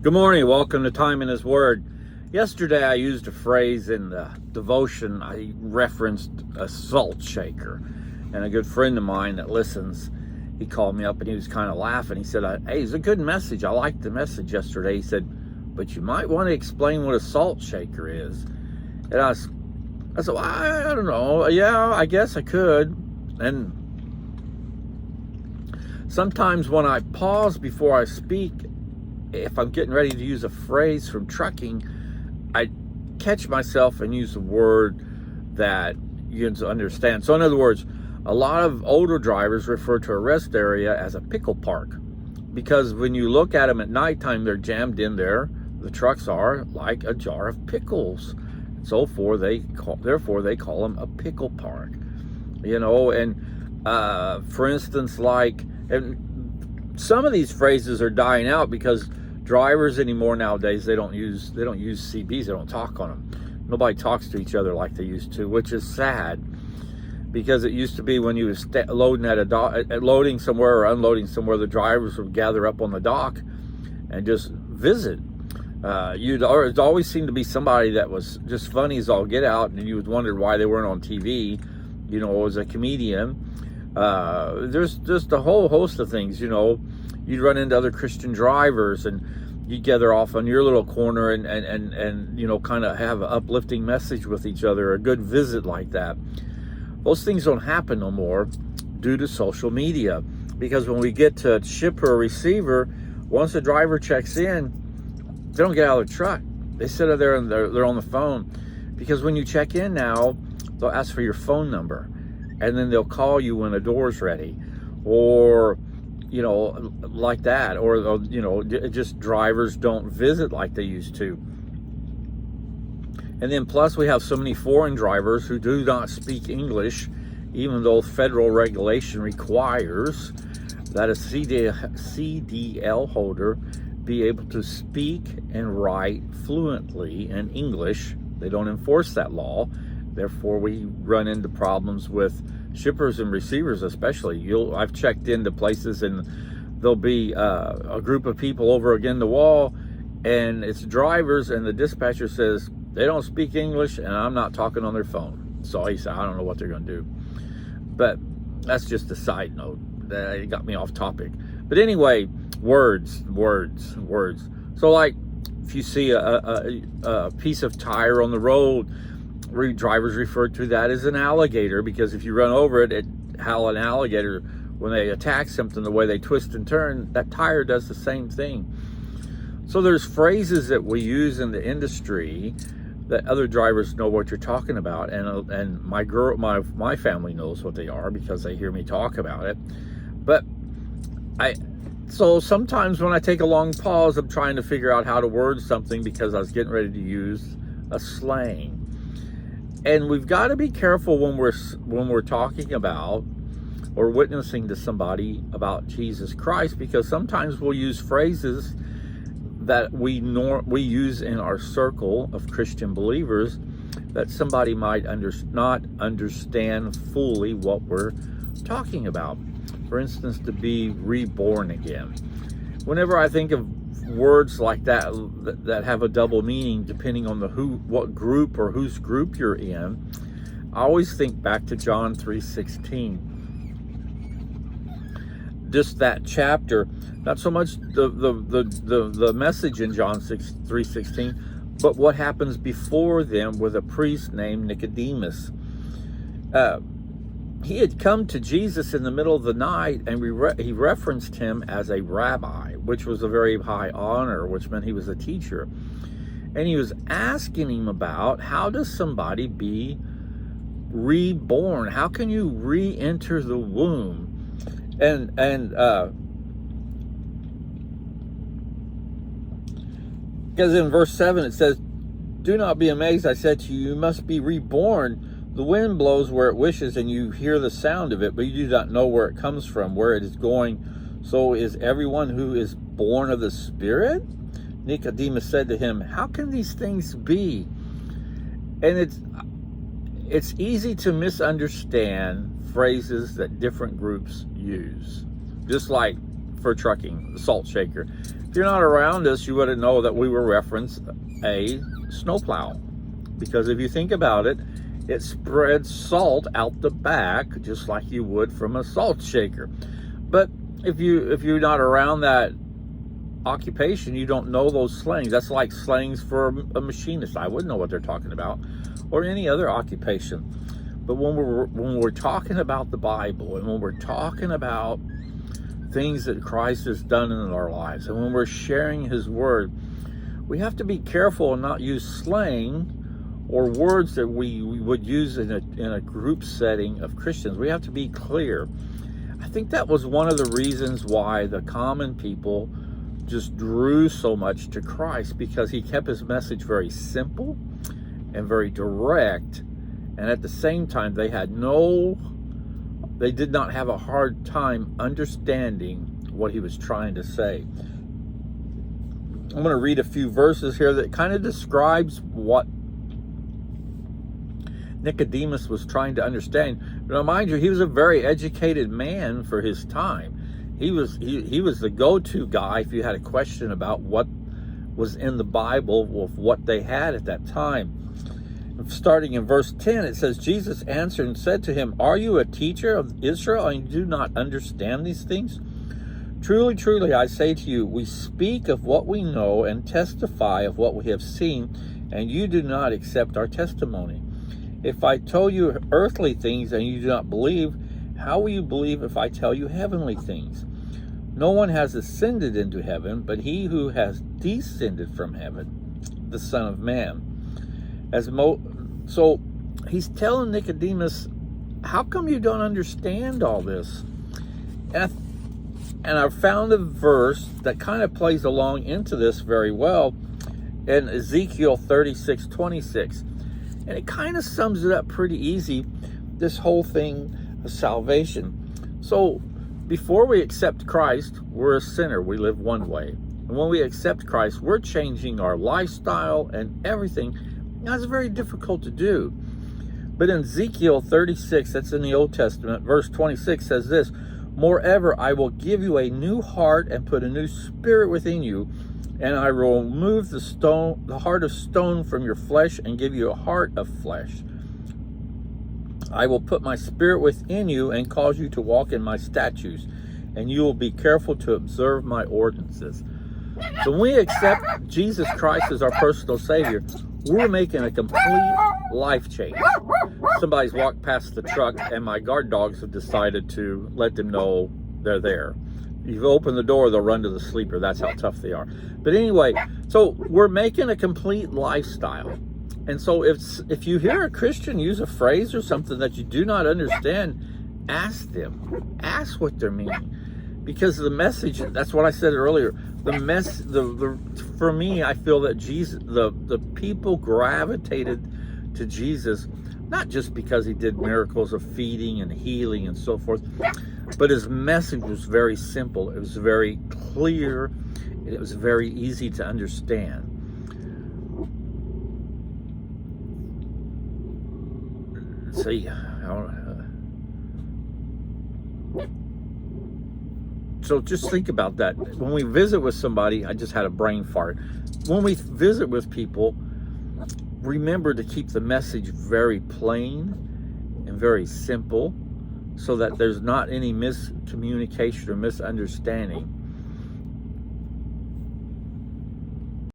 Good morning. Welcome to Time in His Word. Yesterday I used a phrase in the devotion. I referenced a salt shaker. And a good friend of mine that listens, he called me up and he was kind of laughing. He said, hey, it's a good message. I liked the message yesterday. He said, but you might want to explain what a salt shaker is. And I said, well, I don't know. Yeah, I guess I could. And sometimes when I pause before I speak, if I'm getting ready to use a phrase from trucking, I catch myself and use a word that you can understand. So in other words, a lot of older drivers refer to a rest area as a pickle park, because when you look at them at nighttime, they're jammed in there. The trucks are like a jar of pickles. Therefore they call them a pickle park. And for instance, and some of these phrases are dying out because drivers anymore nowadays, they don't use CBs. They don't talk on them. Nobody talks to each other like they used to, which is sad, because it used to be when you was loading loading somewhere or unloading somewhere, the drivers would gather up on the dock and just visit. It always seemed to be somebody that was just funny as all get out, and you would wonder why they weren't on TV. As a comedian. There's just a whole host of things. You'd run into other Christian drivers and you'd gather off on your little corner and kind of have an uplifting message with each other, a good visit like that. Those things don't happen no more due to social media, because when we get to shipper or receiver, once the driver checks in, they don't get out of the truck. They sit there and they're on the phone, because when you check in now, they'll ask for your phone number and then they'll call you when the door's ready, or like that, or just drivers don't visit like they used to. And then plus we have so many foreign drivers who do not speak English, even though federal regulation requires that a CDL holder be able to speak and write fluently in English. They don't enforce that law. Therefore, we run into problems with shippers and receivers, especially. I've checked into places and there'll be a group of people over against the wall, and it's drivers, and the dispatcher says they don't speak English and I'm not talking on their phone. So he said, I don't know what they're going to do. But that's just a side note. That got me off topic. But anyway, words. So like if you see a piece of tire on the road, drivers refer to that as an alligator, because if you run over it, how an alligator, when they attack something, the way they twist and turn, that tire does the same thing. So there's phrases that we use in the industry that other drivers know what you're talking about, and my family knows what they are because they hear me talk about it. But so sometimes when I take a long pause, I'm trying to figure out how to word something because I was getting ready to use a slang. And we've got to be careful when we're talking about or witnessing to somebody about Jesus Christ, because sometimes we'll use phrases that we use in our circle of Christian believers that somebody might not understand fully what we're talking about. For instance, to be reborn again. Whenever I think of words like that have a double meaning depending on what group or whose group you're in, I always think back to John 3:16. Just that chapter, not so much the message in John 3:16, but what happens before them with a priest named Nicodemus. He had come to Jesus in the middle of the night, and he referenced him as a rabbi, which was a very high honor, which meant he was a teacher. And he was asking him about, how does somebody be reborn? How can you re-enter the womb? And because in verse 7 it says, do not be amazed, I said to you, you must be reborn. The wind blows where it wishes, and you hear the sound of it, but you do not know where it comes from, where it is going. So is everyone who is born of the Spirit? Nicodemus said to him, how can these things be? And it's easy to misunderstand phrases that different groups use. Just like for trucking, the salt shaker. If you're not around us, you wouldn't know that we were referencing a snowplow. Because if you think about it, it spreads salt out the back just like you would from a salt shaker. But if you're not around that occupation, you don't know those slangs. That's like slangs for a machinist. I wouldn't know what they're talking about, or any other occupation. But when we're talking about the Bible, and when we're talking about things that Christ has done in our lives, and when we're sharing His Word, we have to be careful and not use slang or words that we would use in a group setting of Christians. We have to be clear. I think that was one of the reasons why the common people just drew so much to Christ, because He kept His message very simple and very direct, and at the same time they did not have a hard time understanding what He was trying to say. I'm going to read a few verses here that kind of describes what Nicodemus was trying to understand. Now, mind you, he was a very educated man for his time. He was the go-to guy if you had a question about what was in the Bible, of what they had at that time. Starting in verse 10, it says, Jesus answered and said to him, "Are you a teacher of Israel and you do not understand these things? Truly, truly, I say to you, we speak of what we know and testify of what we have seen, and you do not accept our testimony. If I told you earthly things and you do not believe, how will you believe if I tell you heavenly things? No one has ascended into heaven, but he who has descended from heaven, the Son of Man." So he's telling Nicodemus, how come you don't understand all this? And I found a verse that kind of plays along into this very well in Ezekiel 36:26. And it kind of sums it up pretty easy, this whole thing of salvation. So before we accept Christ, we're a sinner. We live one way. And when we accept Christ, we're changing our lifestyle and everything. Now, it's very difficult to do. But in Ezekiel 36, that's in the Old Testament, verse 26 says this, "Moreover, I will give you a new heart and put a new spirit within you, and I will remove the heart of stone from your flesh and give you a heart of flesh. I will put my spirit within you and cause you to walk in my statutes, and you will be careful to observe my ordinances." So when we accept Jesus Christ as our personal Savior, we're making a complete life change. Somebody's walked past the truck and my guard dogs have decided to let them know they're there. You open the door, they'll run to the sleeper. That's how tough they are. But anyway, so we're making a complete lifestyle. And so if you hear a Christian use a phrase or something that you do not understand, ask them. Ask what they're meaning. Because the message, that's what I said earlier, for me, I feel that Jesus, the people gravitated to Jesus, not just because he did miracles of feeding and healing and so forth, but his message was very simple. It was very clear. It was very easy to understand. See, so just think about that. When we visit with somebody, I just had a brain fart. When we visit with people, remember to keep the message very plain and very simple so that there's not any miscommunication or misunderstanding.